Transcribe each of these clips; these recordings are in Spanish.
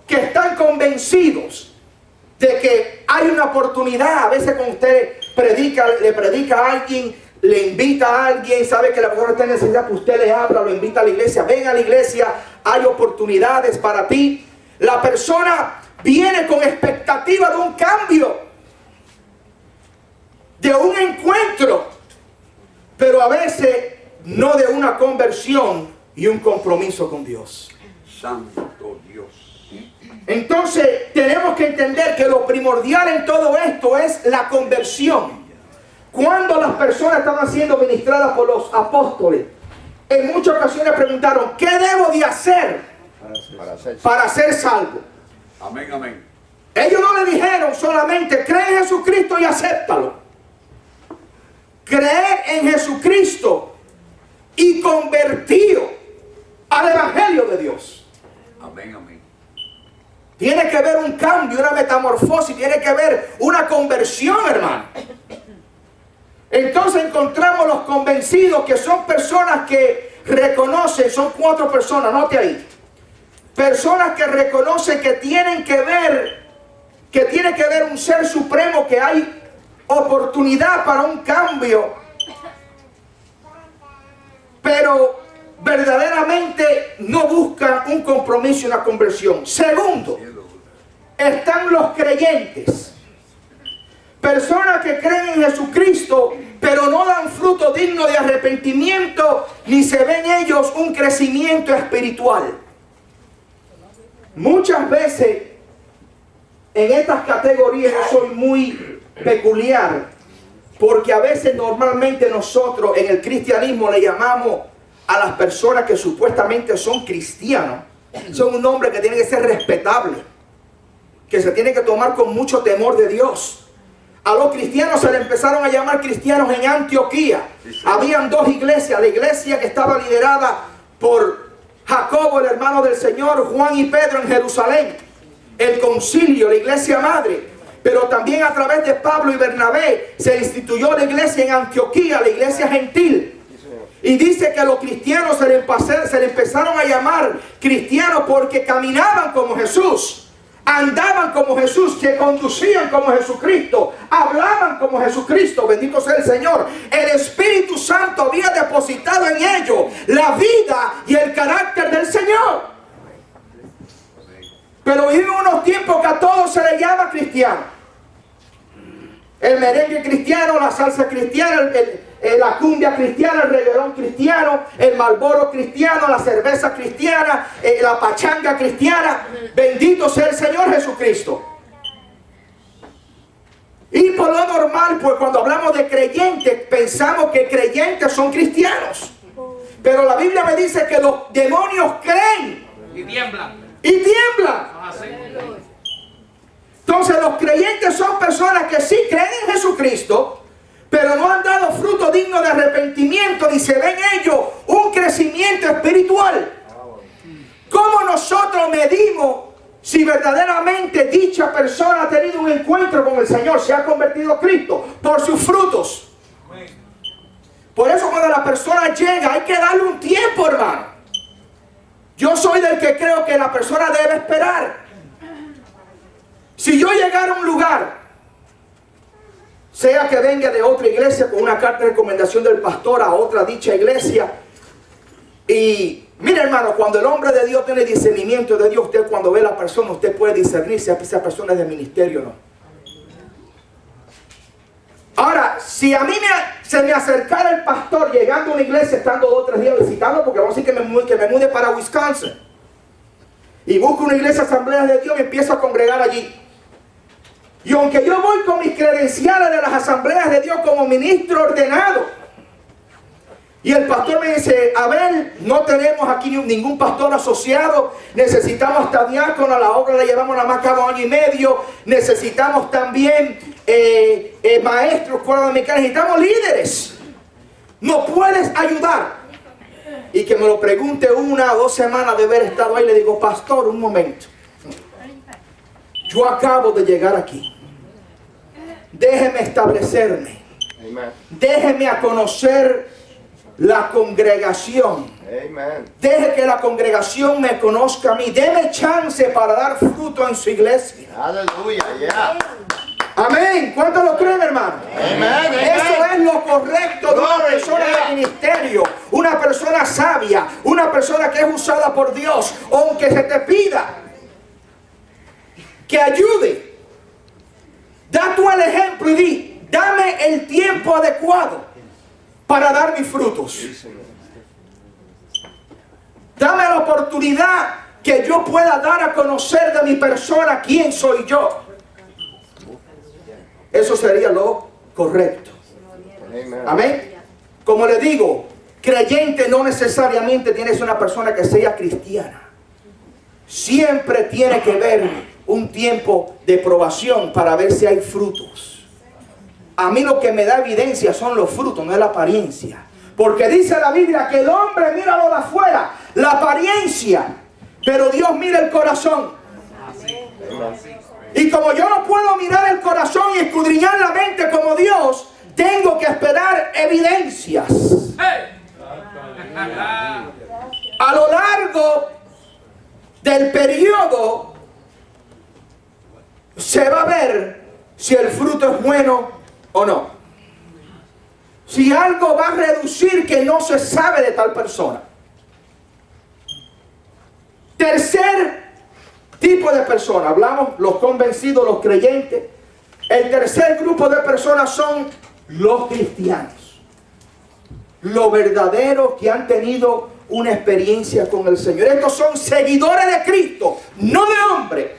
que están convencidos de que hay una oportunidad. A veces cuando usted le predica a alguien, le invita a alguien, sabe que la persona está en necesidad, pues usted le habla, lo invita a la iglesia, ven a la iglesia, hay oportunidades para ti. La persona viene con expectativa de un cambio, de un encuentro, pero a veces no de una conversión y un compromiso con Dios. Santo Dios. Entonces tenemos que entender que lo primordial en todo esto es la conversión. Cuando las personas estaban siendo ministradas por los apóstoles, en muchas ocasiones preguntaron, ¿qué debo de hacer para ser salvo? Amén, amén. Ellos no le dijeron solamente, cree en Jesucristo y acéptalo. Creer en Jesucristo y convertido al Evangelio de Dios. Amén, amén. Tiene que haber un cambio, una metamorfosis, tiene que haber una conversión, hermano. Entonces encontramos los convencidos, que son personas que reconocen, son 4 personas, note ahí. Personas que reconocen que tiene que ver un ser supremo, que hay oportunidad para un cambio, pero verdaderamente no buscan un compromiso y una conversión. Segundo, están los creyentes. Personas que creen en Jesucristo, pero no dan fruto digno de arrepentimiento, ni se ven ellos un crecimiento espiritual. Muchas veces en estas categorías yo soy muy peculiar, porque a veces normalmente nosotros en el cristianismo le llamamos a las personas que supuestamente son cristianos, son un nombre que tiene que ser respetable, que se tiene que tomar con mucho temor de Dios. A los cristianos se le empezaron a llamar cristianos en Antioquía. Habían 2 iglesias, la iglesia que estaba liderada por Jacobo, el hermano del Señor, Juan y Pedro en Jerusalén, el concilio, la iglesia madre. Pero también a través de Pablo y Bernabé se instituyó la iglesia en Antioquía, la iglesia gentil. Y dice que a los cristianos se le empezaron a llamar cristianos porque caminaban como Jesús, andaban como Jesús, se conducían como Jesucristo, hablaban como Jesucristo. Bendito sea el Señor. El Espíritu Santo había depositado en ellos la vida y el carácter del Señor. Pero vivimos unos tiempos que a todos se le llama cristiano. El merengue cristiano, la salsa cristiana, la cumbia cristiana, el reggaetón cristiano, el Marlboro cristiano, la cerveza cristiana, la pachanga cristiana. Bendito sea el Señor Jesucristo. Y por lo normal, pues cuando hablamos de creyentes, pensamos que creyentes son cristianos. Pero la Biblia me dice que los demonios creen y tiemblan. Y tiemblan. Entonces los creyentes son personas que sí creen en Jesucristo, pero no han dado fruto digno de arrepentimiento, ni se ven ellos un crecimiento espiritual. ¿Cómo nosotros medimos si verdaderamente dicha persona ha tenido un encuentro con el Señor, se ha convertido a Cristo? Por sus frutos. Por eso cuando la persona llega hay que darle un tiempo, hermano. Yo soy del que creo que la persona debe esperar. Si yo llegara a un lugar, sea que venga de otra iglesia con una carta de recomendación del pastor a otra dicha iglesia, y mire, hermano, cuando el hombre de Dios tiene discernimiento de Dios, usted cuando ve a la persona, usted puede discernir si esa persona es de ministerio o no. Ahora, si a mí se me acercara el pastor llegando a una iglesia, estando 2 o 3 días visitando, porque vamos a decir que me mude para Wisconsin, y busco una iglesia Asamblea de Dios y empiezo a congregar allí. Y aunque yo voy con mis credenciales de las Asambleas de Dios como ministro ordenado, y el pastor me dice, a ver, no tenemos aquí ningún pastor asociado, necesitamos hasta diácono, a la obra la llevamos nada más cada 1 año y medio, necesitamos también maestros, escuela dominical, necesitamos líderes. ¿No puedes ayudar? Y que me lo pregunte 1 o 2 semanas de haber estado ahí, le digo, pastor, un momento. Yo acabo de llegar aquí. Déjeme establecerme. Déjeme a conocer la congregación. Amen. Deje que la congregación me conozca a mí. Deme chance para dar fruto en su iglesia. Hallelujah. Yeah. Amén. ¿Cuántos lo creen, hermano? Amen. Eso es lo correcto de una Glory, persona yeah. de ministerio, una persona sabia, una persona que es usada por Dios. Aunque se te pida que ayude, da tú el ejemplo y di, dame el tiempo adecuado para dar mis frutos. Dame la oportunidad que yo pueda dar a conocer de mi persona quién soy yo. Eso sería lo correcto. Amen. Amén. Como le digo, creyente no necesariamente tiene que ser una persona que sea cristiana. Siempre tiene que ver un tiempo de probación para ver si hay frutos. A mí lo que me da evidencia son los frutos, no es la apariencia. Porque dice la Biblia que el hombre mira lo de afuera, la apariencia, pero Dios mira el corazón. Y como yo no puedo mirar el corazón y escudriñar la mente como Dios, tengo que esperar evidencias. A lo largo del periodo se va a ver si el fruto es bueno o no. Si algo va a reducir que no se sabe de tal persona. Tercer tipo de personas, hablamos los convencidos, los creyentes. El tercer grupo de personas son los cristianos, los verdaderos que han tenido una experiencia con el Señor. Estos son seguidores de Cristo, no de hombre,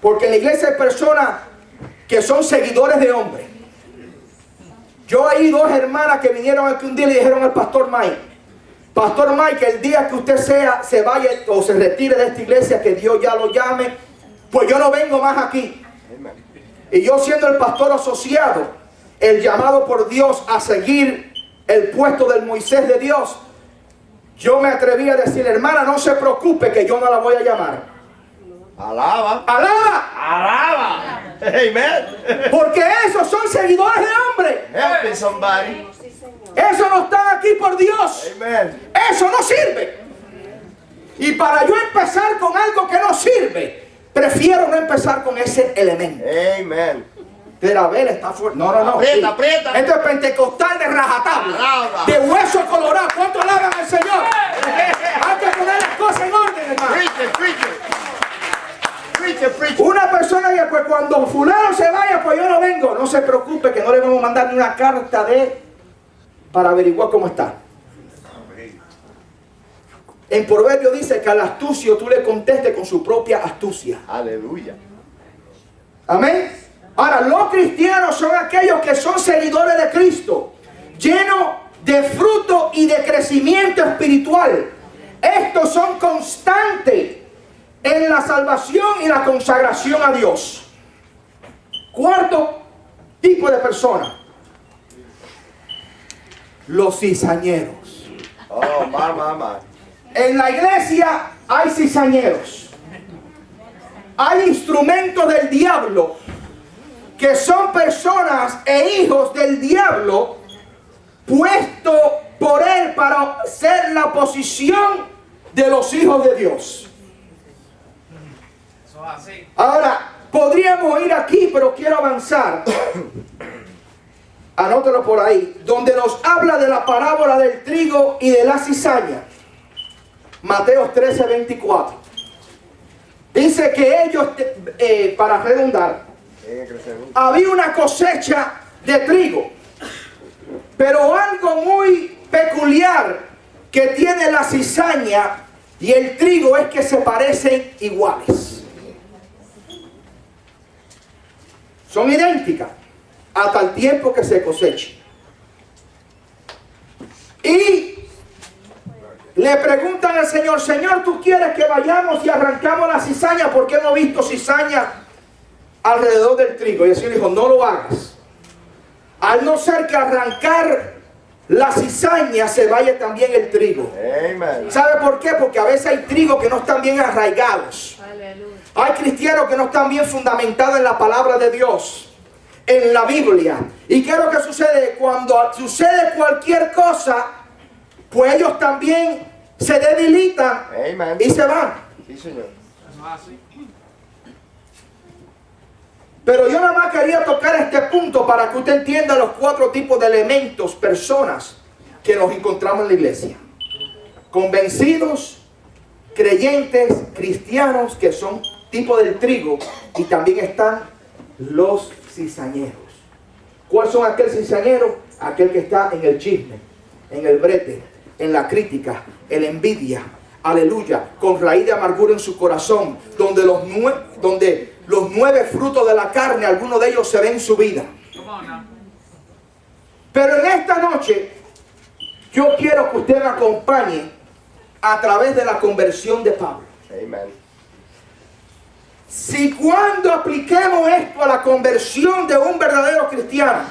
porque en la iglesia hay personas que son seguidores de hombre. Yo oí dos hermanas que vinieron aquí un día y le dijeron al pastor Mike, el día que usted se vaya o se retire de esta iglesia, que Dios ya lo llame, pues yo no vengo más aquí. Y yo, siendo el pastor asociado, el llamado por Dios a seguir el puesto del Moisés de Dios, yo me atreví a decir, hermana, no se preocupe que yo no la voy a llamar. Alaba. ¡Alaba! Alaba. Amen. Porque esos son seguidores de hombre. Helping somebody. Eso no está aquí por Dios. Amen. Eso no sirve. Y para yo empezar con algo que no sirve, prefiero no empezar con ese elemento. Amen. Pero a ver, está fuerte. No. Aprieta, aprieta. Esto es pentecostal de rajatabla. Alaba. De hueso colorado. ¿Cuánto alaban al Señor? Hay que poner las cosas en orden, hermano. Preacher. Una persona que pues cuando fulano se vaya, pues yo no vengo. No se preocupe que no le vamos a mandar ni una carta para averiguar cómo está. En Proverbio dice que al astucio tú le contestes con su propia astucia. Aleluya. Amén. Ahora, los cristianos son aquellos que son seguidores de Cristo, llenos de fruto y de crecimiento espiritual. Estos son constantes en la salvación y la consagración a Dios. Cuarto tipo de persona: los cizañeros. Oh, my. En la iglesia hay cizañeros. Hay instrumentos del diablo que son personas e hijos del diablo puestos por él para ser la posición de los hijos de Dios. Ahora, podríamos ir aquí, pero quiero avanzar. Anótelo por ahí, donde nos habla de la parábola del trigo y de la cizaña. Mateo 13:24. Dice que ellos, para redundar, había una cosecha de trigo, pero algo muy peculiar que tiene la cizaña y el trigo es que se parecen iguales. Son idénticas hasta el tiempo que se coseche. Y le preguntan al Señor: Señor, ¿tú quieres que vayamos y arrancamos la cizaña? Porque hemos visto cizaña alrededor del trigo. Y el Señor dijo: no lo hagas, al no ser que arrancar la cizaña se vaya también el trigo. Amen. ¿Sabe por qué? Porque a veces hay trigo que no están bien arraigados. Aleluya. Hay cristianos que no están bien fundamentados en la palabra de Dios, en la Biblia. ¿Y qué es lo que sucede? Cuando sucede cualquier cosa, pues ellos también se debilitan Amen. y se van. Sí, señor. Pero yo nada más quería tocar este punto para que usted entienda los 4 tipos de elementos, personas que nos encontramos en la iglesia. Convencidos, creyentes, cristianos, que son tipo del trigo, y también están los cizañeros. ¿Cuáles son aquel cizañero? Aquel que está en el chisme, en el brete, en la crítica, en la envidia, aleluya, con raíz de amargura en su corazón, donde los 9 frutos de la carne, algunos de ellos se ven en su vida. Pero en esta noche, yo quiero que usted me acompañe a través de la conversión de Pablo. Amen. Si cuando apliquemos esto a la conversión de un verdadero cristiano,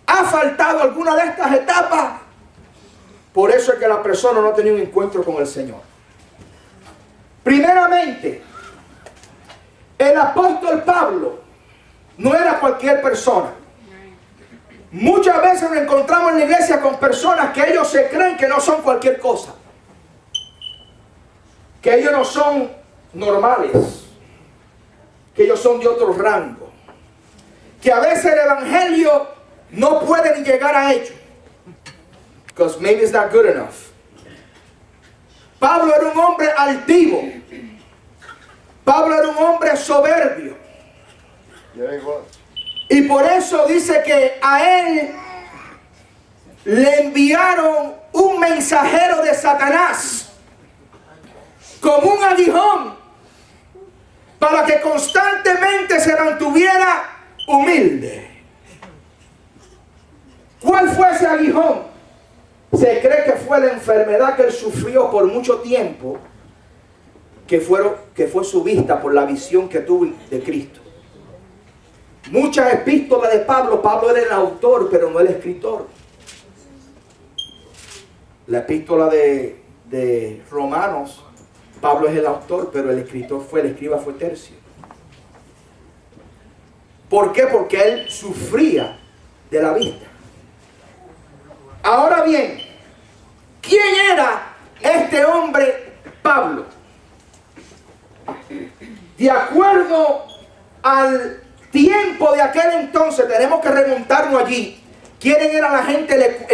ha faltado alguna de estas etapas, por eso es que la persona no ha tenido un encuentro con el Señor. Primeramente, el apóstol Pablo no era cualquier persona. Muchas veces nos encontramos en la iglesia con personas que ellos se creen que no son cualquier cosa, que ellos no son normales, que ellos son de otro rango, que a veces el evangelio no puede ni llegar a ellos, because maybe it's not good enough. Pablo era un hombre altivo. Pablo era un hombre soberbio. Yeah, he was. Y por eso dice que a él le enviaron un mensajero de Satanás como un aguijón para que constantemente se mantuviera humilde. ¿Cuál fue ese aguijón? Se cree que fue la enfermedad que él sufrió por mucho tiempo, que fue su vista por la visión que tuvo de Cristo. Muchas epístolas de Pablo, Pablo era el autor, pero no el escritor. La epístola de Romanos, Pablo es el autor, pero el escriba fue Tercio. ¿Por qué? Porque él sufría de la vista. Ahora bien, ¿quién era este hombre Pablo? De acuerdo al tiempo de aquel entonces, tenemos que remontarnos allí. ¿Quién era la gente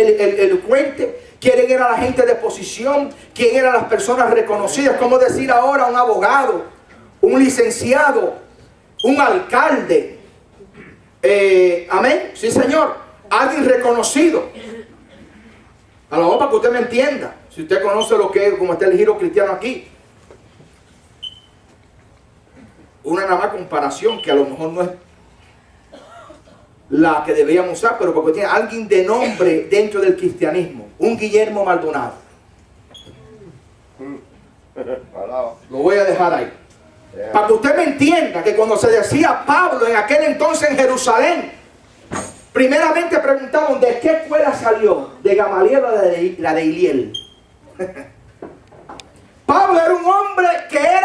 elocuente? ¿Quién era la gente de posición? ¿Quién eran las personas reconocidas? ¿Cómo decir ahora un abogado, un licenciado, un alcalde? Amén. Sí, señor. Alguien reconocido. A lo mejor para que usted me entienda. Si usted conoce lo que es, como está el giro cristiano aquí. Una nada más comparación que a lo mejor no es la que deberíamos usar, pero porque tiene alguien de nombre dentro del cristianismo. Un Guillermo Maldonado. Lo voy a dejar ahí. Yeah. Para que usted me entienda que cuando se decía Pablo en aquel entonces en Jerusalén, primeramente preguntaban ¿de qué escuela salió? ¿De Gamaliel o la de Iliel? Pablo era un hombre que era